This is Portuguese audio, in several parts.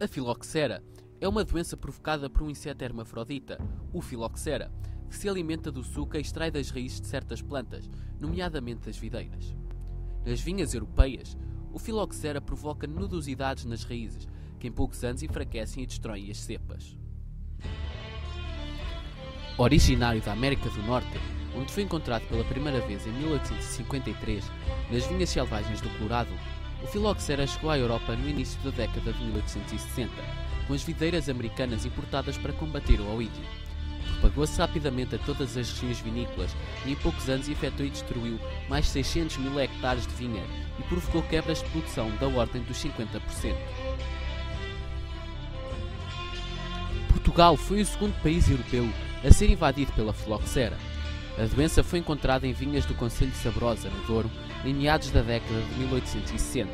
A filoxera é uma doença provocada por um inseto hermafrodita, o filoxera, que se alimenta do suco e extrai das raízes de certas plantas, nomeadamente das videiras. Nas vinhas europeias, o filoxera provoca nudosidades nas raízes, que em poucos anos enfraquecem e destroem as cepas. Originário da América do Norte, onde foi encontrado pela primeira vez em 1853, nas vinhas selvagens do Colorado, o filoxera chegou à Europa no início da década de 1860, com as videiras americanas importadas para combater o oídio. Propagou-se rapidamente a todas as regiões vinícolas e em poucos anos infectou e destruiu mais de 600 mil hectares de vinha e provocou quebras de produção da ordem dos 50%. Portugal foi o segundo país europeu a ser invadido pela filoxera. A doença foi encontrada em vinhas do concelho de Sabrosa, no Douro, em meados da década de 1860,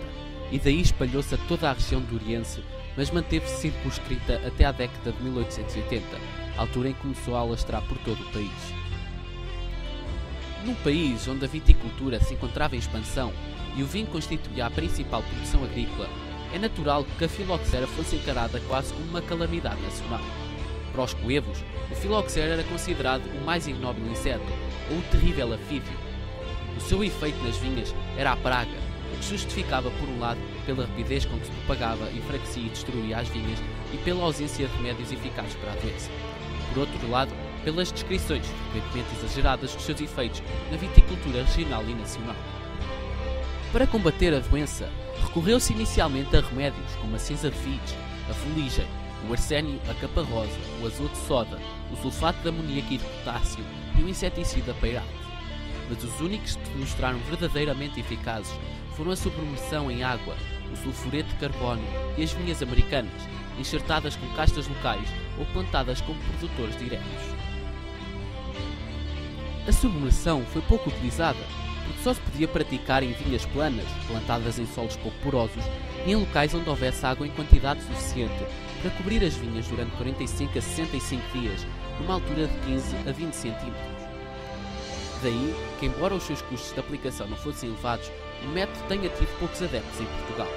e daí espalhou-se a toda a região do Oriense, mas manteve-se circunscrita até à década de 1880, altura em que começou a alastrar por todo o país. Num país onde a viticultura se encontrava em expansão e o vinho constituía a principal produção agrícola, é natural que a filoxera fosse encarada quase como uma calamidade nacional. Para os coevos, o filoxera era considerado o mais ignóbil inseto, ou o terrível afídeo. O seu efeito nas vinhas era a praga, o que justificava, por um lado, pela rapidez com que se propagava, enfraquecia e destruía as vinhas e pela ausência de remédios eficazes para a doença. Por outro lado, pelas descrições frequentemente exageradas dos seus efeitos na viticultura regional e nacional. Para combater a doença, recorreu-se inicialmente a remédios como a cinza de fides, a fuligem, o arsénio, a caparrosa, o azoto de soda, o sulfato de amoníaco e de potássio e o inseticida peirate. Mas os únicos que se mostraram verdadeiramente eficazes foram a submersão em água, o sulfureto de carbono e as vinhas americanas, enxertadas com castas locais ou plantadas como produtores diretos. A submersão foi pouco utilizada, porque só se podia praticar em vinhas planas, plantadas em solos pouco porosos, e em locais onde houvesse água em quantidade suficiente para cobrir as vinhas durante 45 a 65 dias, numa altura de 15 a 20 cm. Daí que, embora os seus custos de aplicação não fossem elevados, o método tenha tido poucos adeptos em Portugal.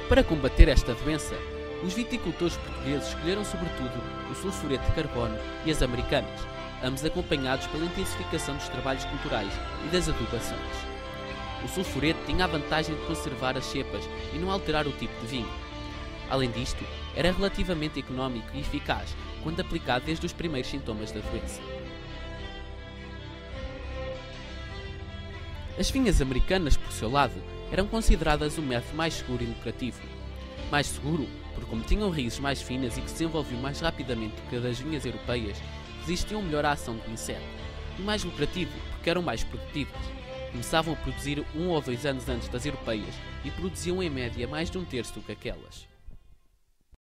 Para combater esta doença, os viticultores portugueses escolheram sobretudo o sulfureto de carbono e as americanas, ambos acompanhados pela intensificação dos trabalhos culturais e das adubações. O sulfureto tinha a vantagem de conservar as cepas e não alterar o tipo de vinho. Além disto, era relativamente económico e eficaz quando aplicado desde os primeiros sintomas da doença. As vinhas americanas, por seu lado, eram consideradas o método mais seguro e lucrativo. Mais seguro, porque como tinham raízes mais finas e que se desenvolviam mais rapidamente do que as das vinhas europeias, resistiam melhor à ação do inseto. E mais lucrativo, porque eram mais produtivas. Começavam a produzir 1 ou 2 anos antes das europeias e produziam em média mais de 1/3 do que aquelas.